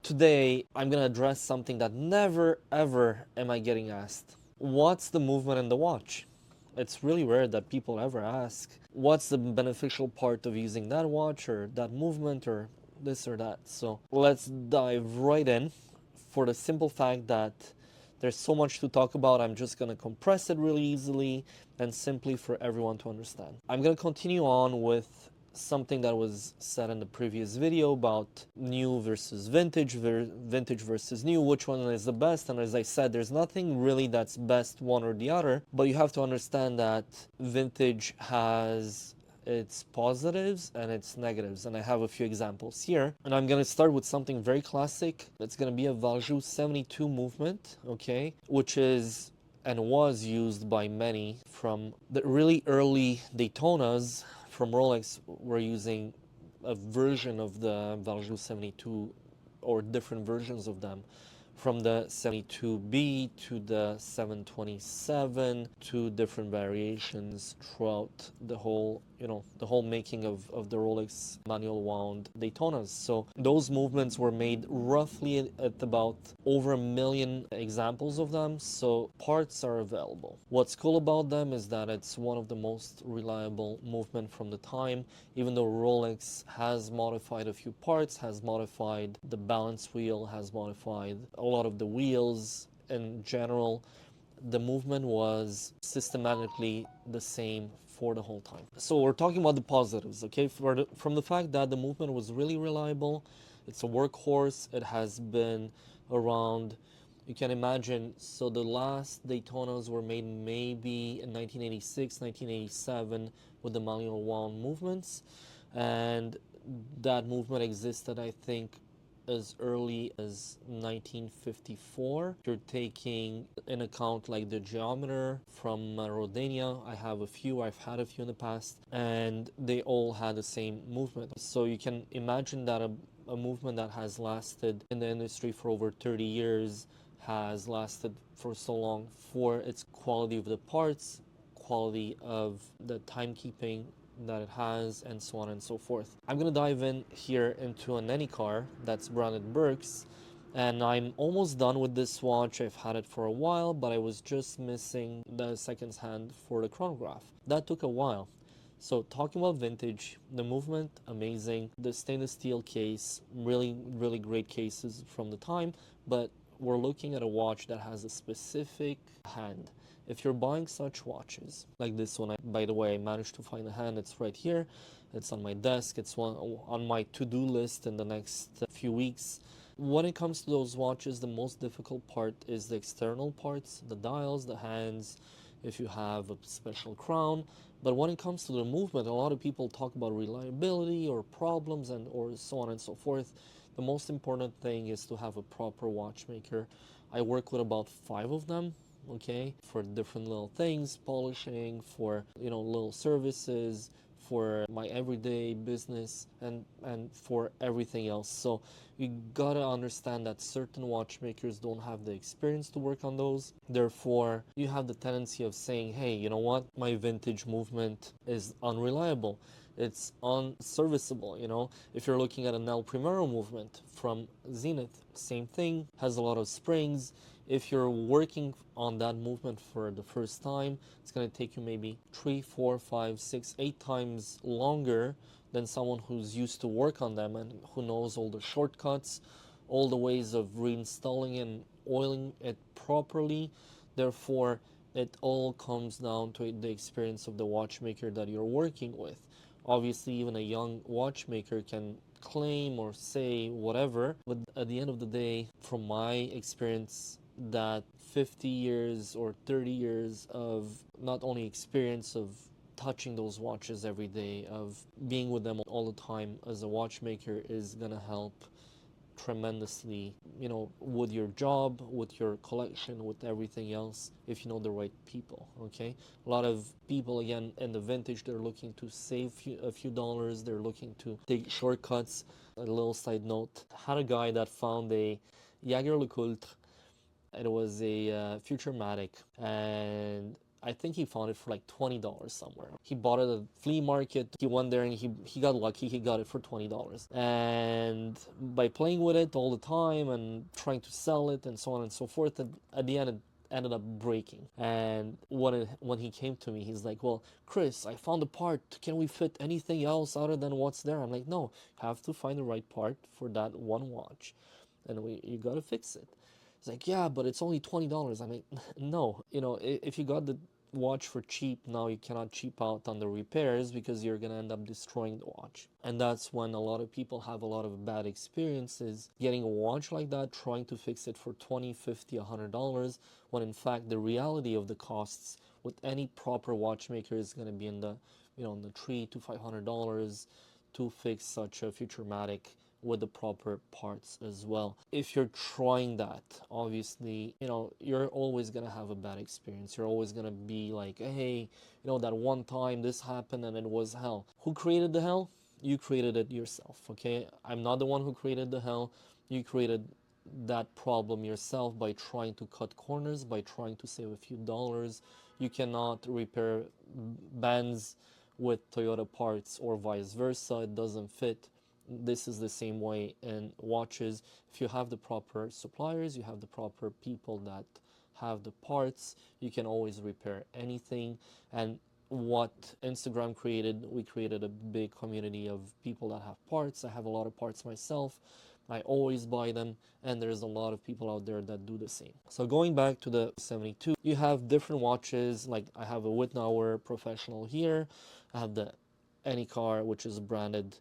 Today, I'm gonna address something that never ever am I getting asked. What's the movement in the watch? It's really rare that people ever ask, what's the beneficial part of using that watch or that movement or this or that. So let's dive right in for the simple fact that there's so much to talk about. I'm just going to compress it really easily and simply for everyone to understand. I'm going to continue on with something that was said in the previous video about new versus vintage, vintage versus new, which one is the best. And as I said, there's nothing really that's best one or the other, but you have to understand that vintage has its positives and its negatives, and I have a few examples here. And I'm going to start with something very classic. It's going to be a Valjoux 72 movement, okay, which is and was used by many from the really early Daytonas. From Rolex, we're using a version of the Valjoux 72 or different versions of them, from the 72B to the 727, to different variations throughout the whole, the whole making of the Rolex manual wound Daytonas. So those movements were made roughly at about over 1 million examples of them, so parts are available. What's cool about them is that it's one of the most reliable movement from the time, even though Rolex has modified a few parts, has modified the balance wheel, has modified a lot of the wheels. In general, the movement was systematically the same for the whole time. So we're talking about the positives, okay? From the fact that the movement was really reliable, it's a workhorse, it has been around, you can imagine, so the last Daytonas were made maybe in 1986, 1987 with the manual wound movements, and that movement existed, I think, as early as 1954. You're taking in account like the Geometer from Rodania. I have a few, I've had a few in the past, and they all had the same movement. So you can imagine that a movement that has lasted in the industry for over 30 years has lasted for so long for its quality of the parts, quality of the timekeeping that it has, and so on and so forth. I'm going to dive in here into an Enicar that's branded Birks, and I'm almost done with this watch. I've had it for a while, but I was just missing the seconds hand for the chronograph. That took a while. So talking about vintage, the movement, amazing. The stainless steel case, really, really great cases from the time, but we're looking at a watch that has a specific hand. If you're buying such watches, like this one, by the way, I managed to find a hand, it's right here, it's on my desk, it's on my to-do list in the next few weeks. When it comes to those watches, the most difficult part is the external parts, the dials, the hands, if you have a special crown. But when it comes to the movement, a lot of people talk about reliability or problems or so on and so forth. The most important thing is to have a proper watchmaker. I work with about 5 of them, okay, for different little things, polishing, for little services, for my everyday business, and for everything else. So you gotta understand that certain watchmakers don't have the experience to work on those. Therefore, you have the tendency of saying, hey, you know what, my vintage movement is unreliable, it's unserviceable. If you're looking at an Primero movement from Zenith, same thing, has a lot of springs. If you're working on that movement for the first time, it's going to take you maybe 3, 4, 5, 6, 8 times longer than someone who's used to work on them and who knows all the shortcuts, all the ways of reinstalling and oiling it properly. Therefore, it all comes down to the experience of the watchmaker that you're working with. Obviously, even a young watchmaker can claim or say whatever, but at the end of the day, from my experience, that 50 years or 30 years of not only experience of touching those watches every day, of being with them all the time as a watchmaker is going to help tremendously, with your job, with your collection, with everything else, if you know the right people, okay? A lot of people, again, in the vintage, they're looking to save a few dollars, they're looking to take shortcuts. A little side note, I had a guy that found a Jaeger LeCoultre. It was a Futurematic, and I think he found it for like $20 somewhere. He bought it at a flea market. He went there and he got lucky. He got it for $20. And by playing with it all the time and trying to sell it and so on and so forth, at the end it ended up breaking. And when he came to me, he's like, well, Chris, I found a part. Can we fit anything else other than what's there? I'm like, no, you have to find the right part for that one watch. And you gotta fix it. It's like, yeah, but it's only $20. I'm like, no, if you got the watch for cheap, now you cannot cheap out on the repairs because you're gonna end up destroying the watch. And that's when a lot of people have a lot of bad experiences getting a watch like that, trying to fix it for $20, $50, $100, when in fact the reality of the costs with any proper watchmaker is gonna be in the, in the $300 to $500 to fix such a Futurematic with the proper parts as well. If you're trying that, obviously, you're always gonna have a bad experience. You're always gonna be like, hey, that one time this happened and it was hell. Who created the hell? You created it yourself, okay? I'm not the one who created the hell. You created that problem yourself by trying to cut corners, by trying to save a few dollars. You cannot repair bands with Toyota parts or vice versa. It doesn't fit. This is the same way in watches. If you have the proper suppliers, you have the proper people that have the parts, you can always repair anything. And what Instagram created, we created a big community of people that have parts. I have a lot of parts myself. I always buy them, and there's a lot of people out there that do the same. So going back to the 72, you have different watches. Like I have a Wittnauer Professional here. I have the Enicar, which is branded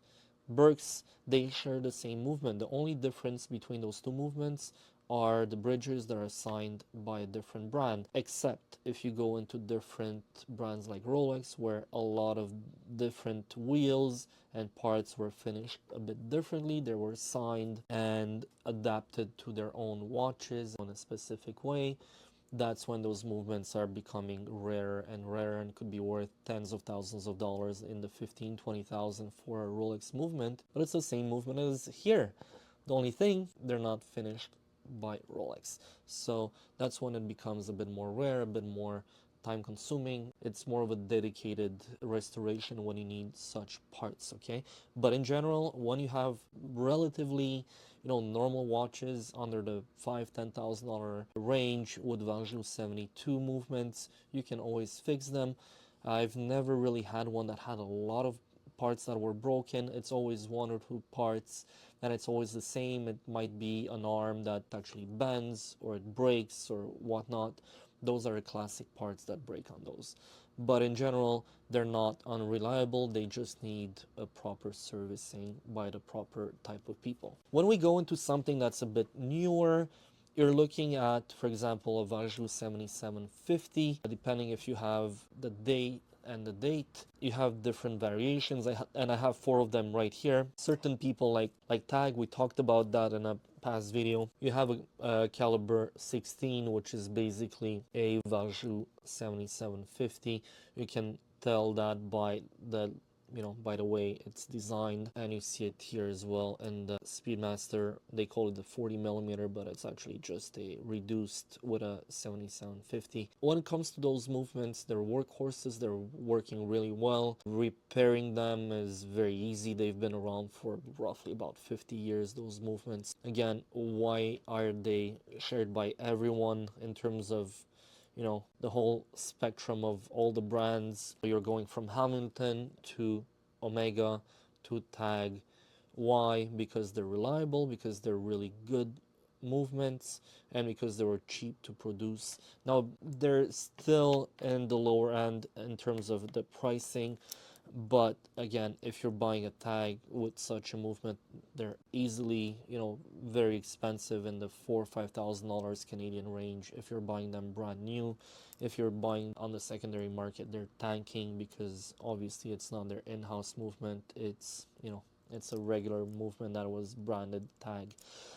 Birks. They share the same movement. The only difference between those two movements are the bridges that are assigned by a different brand, except if you go into different brands like Rolex, where a lot of different wheels and parts were finished a bit differently. They were signed and adapted to their own watches in a specific way. That's when those movements are becoming rarer and rarer and could be worth tens of thousands of dollars in the 15, 20,000 for a Rolex movement. But it's the same movement as here. The only thing, they're not finished by Rolex. So that's when it becomes a bit more rare, a bit more time consuming. It's more of a dedicated restoration when you need such parts, okay? But in general, when you have relatively normal watches under the $5,000-$10,000 range with Valjoux 72 movements, you can always fix them. I've never really had one that had a lot of parts that were broken. It's always one or two parts, and it's always the same. It might be an arm that actually bends or it breaks or whatnot. Those are the classic parts that break on those. But in general, they're not unreliable. They just need a proper servicing by the proper type of people. When we go into something that's a bit newer, you're looking at, for example, a Valjoux 7750, depending if you have the date and the date. You have different variations, and I have 4 of them right here. Certain people like Tag, we talked about that in a past video. You have a Calibre 16, which is basically a Valjoux 7750. You can tell that by the way it's designed, and you see it here as well. And the Speedmaster, they call it the 40mm, but it's actually just a reduced with a 7750. When it comes to those movements, they're workhorses. They're working really well. Repairing them is very easy. They've been around for roughly about 50 years, those movements. Again, why are they shared by everyone in terms of the whole spectrum of all the brands? You're going from Hamilton to Omega to Tag. Why? Because they're reliable, because they're really good movements, and because they were cheap to produce. Now, they're still in the lower end in terms of the pricing, but again, if you're buying a Tag with such a movement, they're easily, very expensive in the $4,000-$5,000 Canadian range. If you're buying them brand new, if you're buying on the secondary market, they're tanking because obviously it's not their in-house movement. It's, it's a regular movement that was branded Tag.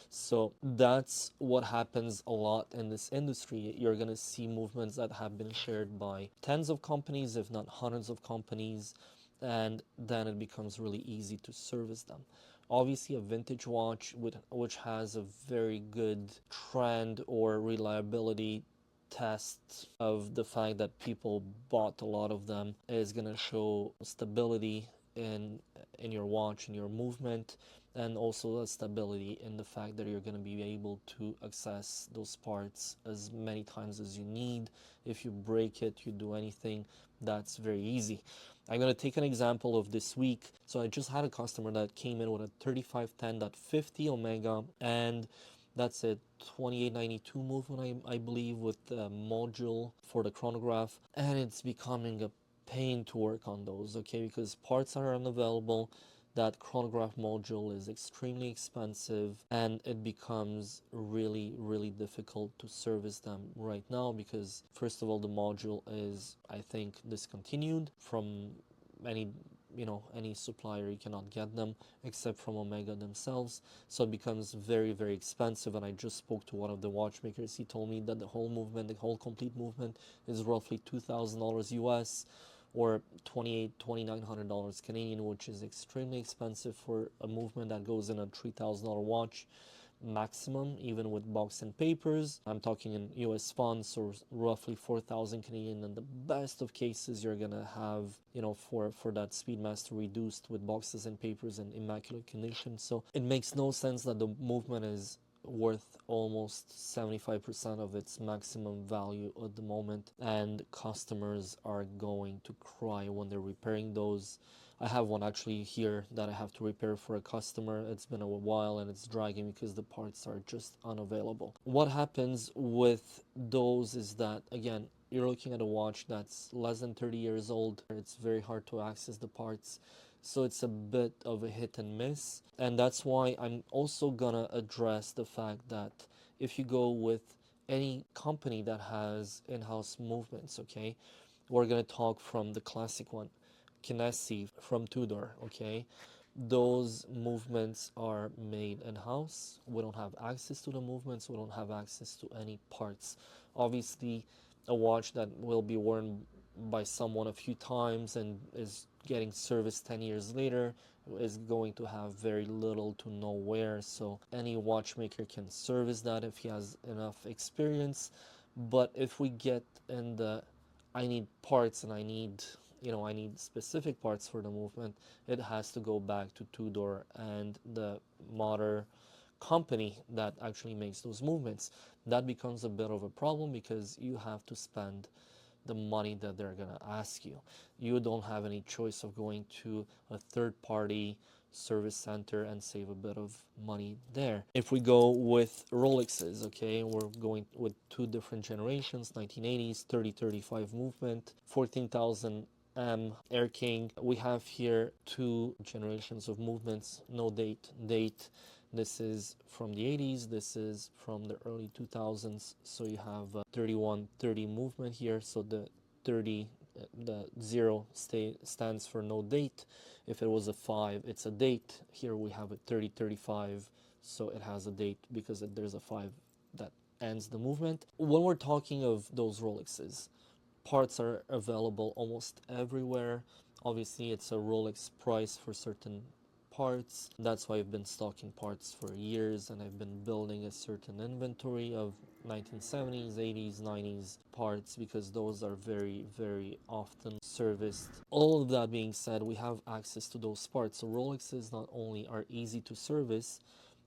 So that's what happens a lot in this industry. You're going to see movements that have been shared by tens of companies, if not hundreds of companies, and then it becomes really easy to service them. Obviously, a vintage watch which has a very good trend or reliability test of the fact that people bought a lot of them is going to show stability in your watch, in your movement, and also a stability in the fact that you're going to be able to access those parts as many times as you need. If you break it, you do anything, that's very easy. I'm going to take an example of this week. So I just had a customer that came in with a 3510.50 Omega, and that's a 2892 movement, I believe, with the module for the chronograph, and it's becoming a pain to work on those, okay, because parts are unavailable. That chronograph module is extremely expensive, and it becomes really, really difficult to service them right now because, first of all, the module is, I think, discontinued from any any supplier. You cannot get them except from Omega themselves, so it becomes very, very expensive. And I just spoke to one of the watchmakers. He told me that the whole complete movement is roughly $2,000 US, or $2,900 Canadian, which is extremely expensive for a movement that goes in a $3,000 watch maximum, even with box and papers. I'm talking in US funds, so roughly 4,000 Canadian. In the best of cases, you're gonna have, for that Speedmaster reduced with boxes and papers in immaculate condition. So it makes no sense that the movement is worth almost 75% of its maximum value at the moment, and customers are going to cry when they're repairing those. I have one actually here that I have to repair for a customer. It's been a while and it's dragging because the parts are just unavailable. What happens with those is that, again, you're looking at a watch that's less than 30 years old. It's very hard to access the parts, so it's a bit of a hit and miss. And that's why I'm also gonna address the fact that if you go with any company that has in-house movements, okay, we're gonna talk from the classic one, Kinesi from Tudor, okay? Those movements are made in-house. We don't have access to the movements. We don't have access to any parts. Obviously, a watch that will be worn by someone a few times and is getting serviced 10 years later is going to have very little to no wear. So any watchmaker can service that if he has enough experience. But if we get in the I need parts and I need specific parts for the movement, it has to go back to Tudor and the modern company that actually makes those movements. That becomes a bit of a problem because you have to spend the money that they're going to ask you. You don't have any choice of going to a third-party service center and save a bit of money there. If we go with Rolexes, okay, we're going with two different generations, 1980s 3035 movement, 14,000 Air King. We have here two generations of movements, no date. This is from the 80s, this is from the early 2000s. So you have a 3130 movement here. So the 30, the 0 stands for no date. If it was a 5, it's a date. Here we have a 3035, so it has a date because there's a 5 that ends the movement. When we're talking of those Rolexes, parts are available almost everywhere. Obviously, it's a Rolex price for certain parts. That's why I've been stocking parts for years, and I've been building a certain inventory of 1970s, 80s, 90s parts because those are very, very often serviced. All of that being said, we have access to those parts. So Rolexes not only are easy to service,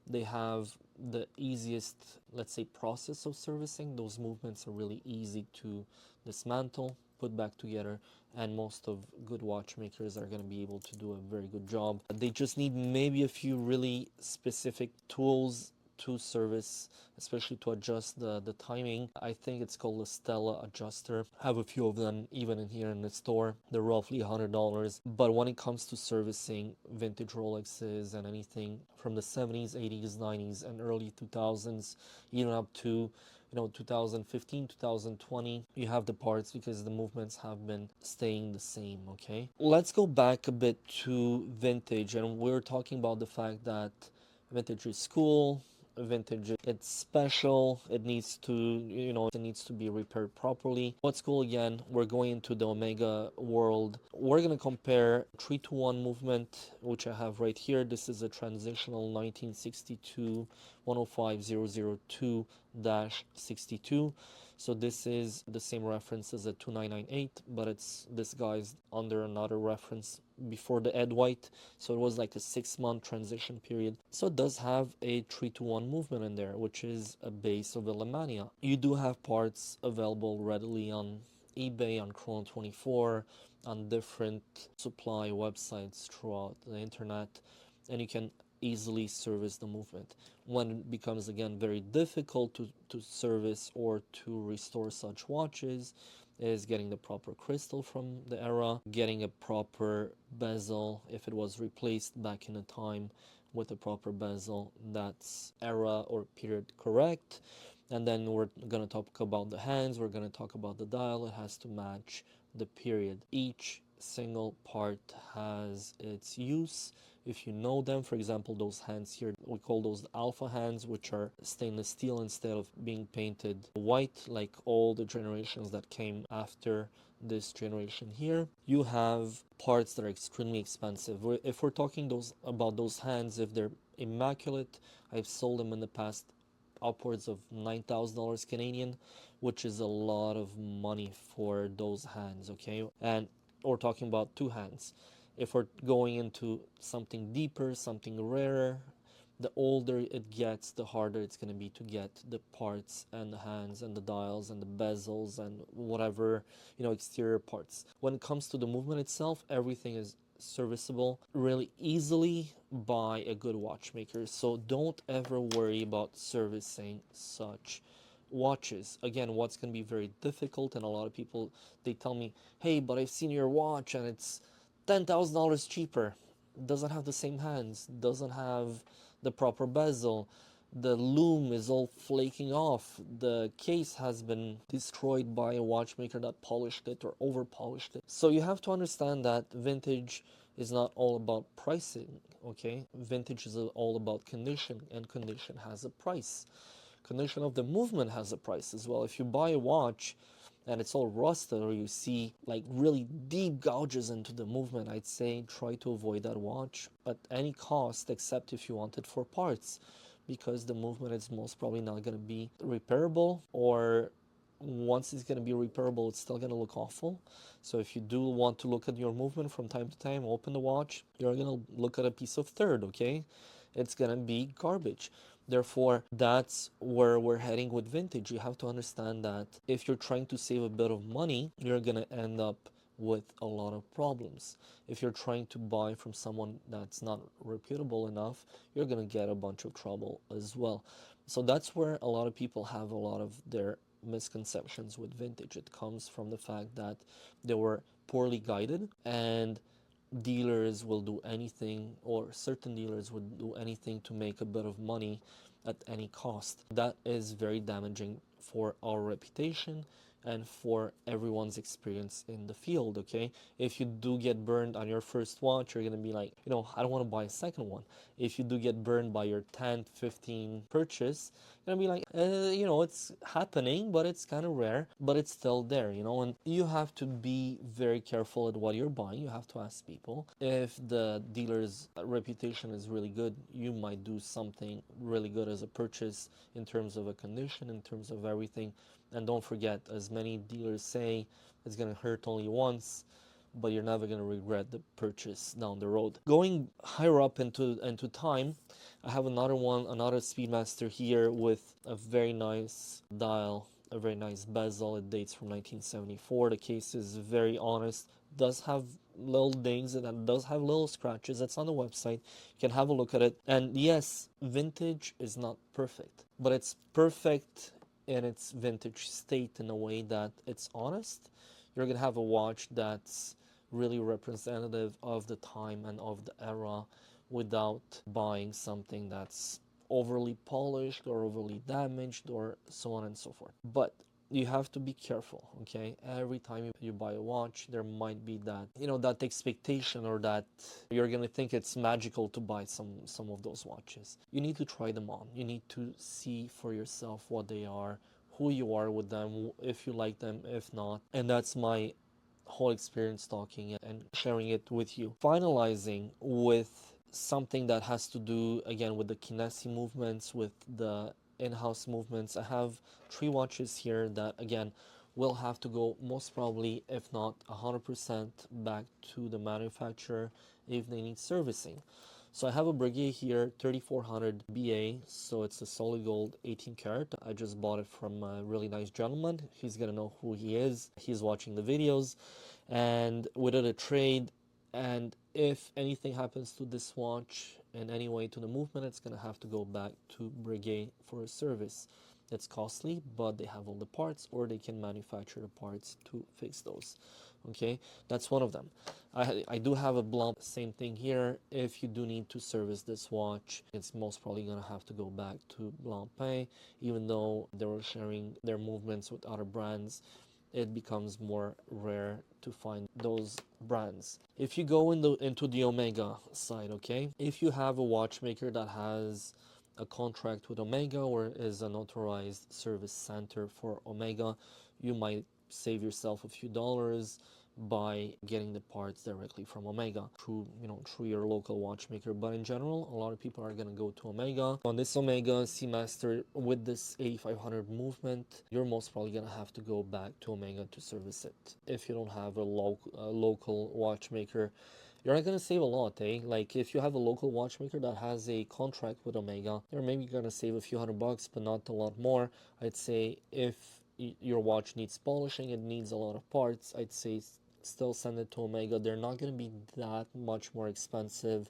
they have the easiest, let's say, process of servicing. Those movements are really easy to dismantle, put back together, and most of good watchmakers are going to be able to do a very good job. They just need maybe a few really specific tools to service, especially to adjust the timing. I think it's called a Stella adjuster. I have a few of them even in here in the store. They're roughly $100. But when it comes to servicing vintage Rolexes and anything from the 70s, 80s, 90s, and early 2000s, even up to 2015, 2020, you have the parts because the movements have been staying the same, okay? Let's go back a bit to vintage, and we're talking about the fact that vintage is cool, vintage. It's special. It needs to, it needs to be repaired properly. What's cool again, we're going into the Omega world. We're going to compare 3-to-1 movement, which I have right here. This is a transitional 1962 105002-62. So this is the same reference as a 2998, but it's this guy's under another reference before the Ed White. So it was like a 6-month transition period. So it does have a 3-to-1 movement in there, which is a base of Illimania. You do have parts available readily on eBay, on Chrono24, on different supply websites throughout the internet, and you can easily service the movement. When it becomes again very difficult to service or to restore such watches is getting the proper crystal from the era, getting a proper bezel if it was replaced back in a time with a proper bezel that's era or period correct. And then we're going to talk about the hands, we're going to talk about the dial. It has to match the period. Each single part has its use. If you know them, for example, those hands here, we call those alpha hands, which are stainless steel instead of being painted white like all the generations that came after this generation here. You have parts that are extremely expensive. If we're talking about those hands, if they're immaculate, I've sold them in the past upwards of $9,000 Canadian, which is a lot of money for those hands, okay? And we're talking about 2 hands. If we're going into something deeper, something rarer, the older it gets, the harder it's going to be to get the parts and the hands and the dials and the bezels and whatever, exterior parts. When it comes to the movement itself, everything is serviceable really easily by a good watchmaker. So don't ever worry about servicing such watches. Again, what's going to be very difficult, and a lot of people, they tell me, hey, but I've seen your watch and it's $10,000 cheaper. Doesn't have the same hands, doesn't have the proper bezel, the loom is all flaking off, the case has been destroyed by a watchmaker that polished it or over polished it. So you have to understand that vintage is not all about pricing, okay? Vintage is all about condition, and condition has a price. Condition of the movement has a price as well. If you buy a watch and it's all rusted, or you see like really deep gouges into the movement, I'd say try to avoid that watch at any cost, except if you want it for parts, because the movement is most probably not going to be repairable, or once it's going to be repairable, it's still going to look awful. So if you do want to look at your movement from time to time, open the watch, you're going to look at a piece of third, okay? It's going to be garbage. Therefore, that's where we're heading with vintage. You have to understand that if you're trying to save a bit of money, you're going to end up with a lot of problems. If you're trying to buy from someone that's not reputable enough, you're going to get a bunch of trouble as well. So that's where a lot of people have a lot of their misconceptions with vintage. It comes from the fact that they were poorly guided, and dealers will do anything, or certain dealers would do anything to make a bit of money at any cost. That is very damaging for our reputation and for everyone's experience in the field, okay? If you do get burned on your first watch, you're gonna be like, I don't want to buy a second one. If you do get burned by your 10th, 15th purchase, you're gonna be like, it's happening, but it's kind of rare, but it's still there, and you have to be very careful at what you're buying. You have to ask people. If the dealer's reputation is really good, you might do something really good as a purchase in terms of a condition, in terms of everything. And don't forget, as many dealers say, it's going to hurt only once, but you're never going to regret the purchase down the road. Going higher up into time, I have another Speedmaster here with a very nice dial, a very nice bezel. It dates from 1974. The case is very honest, does have little dings, and it does have little scratches. It's on the website. You can have a look at it. And yes, vintage is not perfect, but it's perfect in its vintage state in a way that it's honest. You're going to have a watch that's really representative of the time and of the era without buying something that's overly polished or overly damaged or so on and so forth. But you have to be careful, okay? Every time you buy a watch, there might be that, that expectation, or that you're gonna think it's magical to buy some of those watches. You need to try them on. You need to see for yourself what they are, who you are with them, if you like them, if not. And that's my whole experience talking and sharing it with you. Finalizing with something that has to do again with the kinesi movements, with the in-house movements. I have 3 watches here that again will have to go most probably, if not 100%, back to the manufacturer if they need servicing. So I have a Breguet here, 3400 BA, so it's a solid gold 18 karat. I just bought it from a really nice gentleman. He's gonna know who he is. He's watching the videos, and we did a trade. And if anything happens to this watch in any way to the movement, it's gonna have to go back to Breguet for a service. It's costly, but they have all the parts, or they can manufacture the parts to fix those. Okay, that's one of them. I do have a Blancpain, same thing here. If you do need to service this watch, it's most probably gonna have to go back to Blancpain. Even though they were sharing their movements with other brands, it becomes more rare to find those brands. If you go into the Omega side, okay, if you have a watchmaker that has a contract with Omega or is an authorized service center for Omega, you might save yourself a few dollars by getting the parts directly from Omega through your local watchmaker. But in general, a lot of people are going to go to Omega. On this Omega Seamaster with this 8500 movement, you're most probably going to have to go back to Omega to service it. If you don't have a local watchmaker, you're not going to save a lot, eh? Like, if you have a local watchmaker that has a contract with Omega, you're maybe going to save a few $100, but not a lot more. I'd say if your watch needs polishing, it needs a lot of parts, I'd say still send it to Omega. They're not going to be that much more expensive,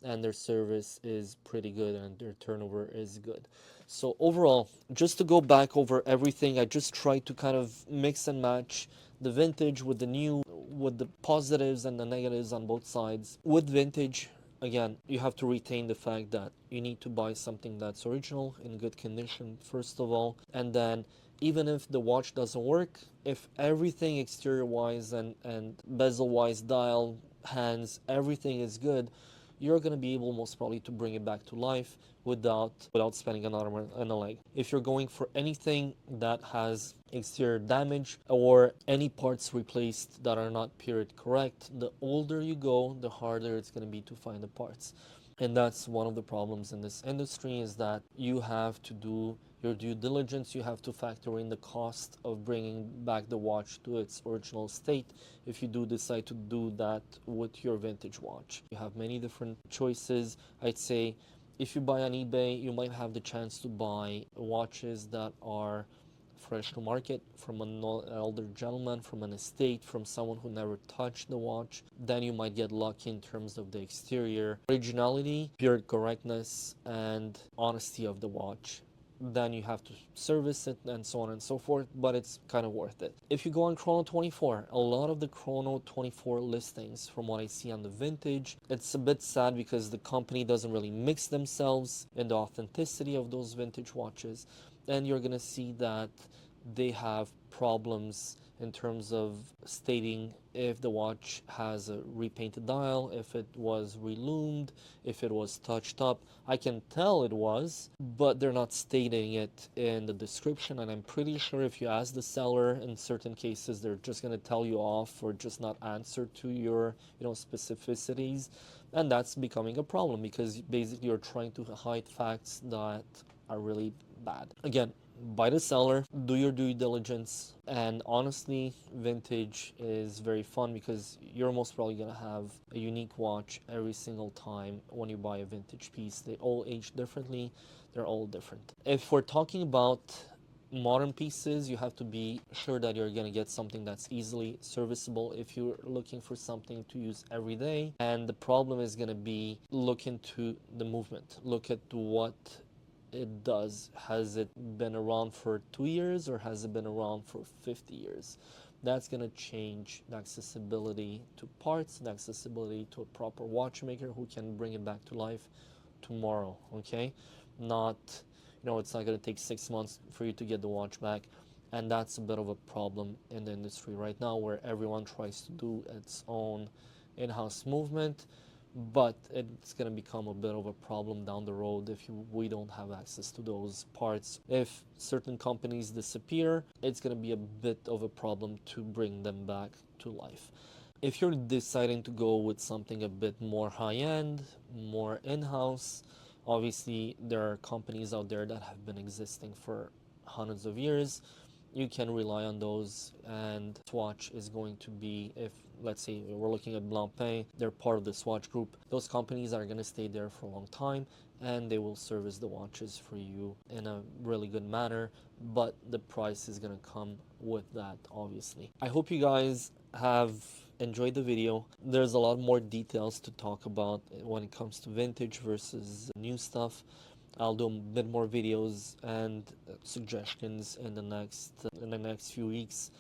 and their service is pretty good, and their turnover is good. So overall, just to go back over everything, I just tried to kind of mix and match the vintage with the new, with the positives and the negatives on both sides. With vintage, again, you have to retain the fact that you need to buy something that's original, in good condition, first of all, and then even if the watch doesn't work, if everything exterior wise and bezel wise, dial, hands, everything is good, you're going to be able most probably to bring it back to life without spending an arm and a leg. If you're going for anything that has exterior damage or any parts replaced that are not period correct, the older you go, the harder it's going to be to find the parts. And that's one of the problems in this industry, is that you have to do your due diligence. You have to factor in the cost of bringing back the watch to its original state if you do decide to do that with your vintage watch. You have many different choices. I'd say if you buy on eBay, you might have the chance to buy watches that are fresh to market from an elder gentleman, from an estate, from someone who never touched the watch. Then you might get lucky in terms of the exterior originality, period correctness, and honesty of the watch. Then you have to service it and so on and so forth, but it's kind of worth it. If you go on Chrono 24, a lot of the Chrono 24 listings, from what I see on the vintage, it's a bit sad because the company doesn't really mix themselves in the authenticity of those vintage watches, and you're gonna see that they have problems in terms of stating if the watch has a repainted dial, if it was reloomed, if it was touched up. I can tell it was, but they're not stating it in the description, and I'm pretty sure if you ask the seller, in certain cases they're just going to tell you off or just not answer to your specificities, and that's becoming a problem because basically you're trying to hide facts that are really bad. Again, buy the seller, do your due diligence, and honestly, vintage is very fun because you're most probably going to have a unique watch every single time when you buy a vintage piece. They all age differently, they're all different. If we're talking about modern pieces, you have to be sure that you're going to get something that's easily serviceable if you're looking for something to use every day. And the problem is going to be look into the movement, look at what it does. Has it been around for 2 years or has it been around for 50 years? That's going to change the accessibility to parts, the accessibility to a proper watchmaker who can bring it back to life tomorrow, okay? Not, it's not going to take 6 months for you to get the watch back. And that's a bit of a problem in the industry right now, where everyone tries to do its own in-house movement, but it's going to become a bit of a problem down the road if we don't have access to those parts. If certain companies disappear, it's going to be a bit of a problem to bring them back to life. If you're deciding to go with something a bit more high-end, more in-house, obviously there are companies out there that have been existing for hundreds of years. You can rely on those, and Swatch is going to be, if let's say we're looking at Blancpain, they're part of the Swatch group. Those companies are going to stay there for a long time, and they will service the watches for you in a really good manner, but the price is going to come with that, obviously. I hope you guys have enjoyed the video. There's a lot more details to talk about when it comes to vintage versus new stuff. I'll do a bit more videos and suggestions in the next few weeks,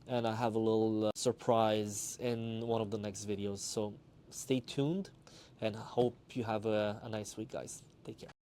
and I have a little surprise in one of the next videos. So stay tuned, and I hope you have a nice week, guys. Take care.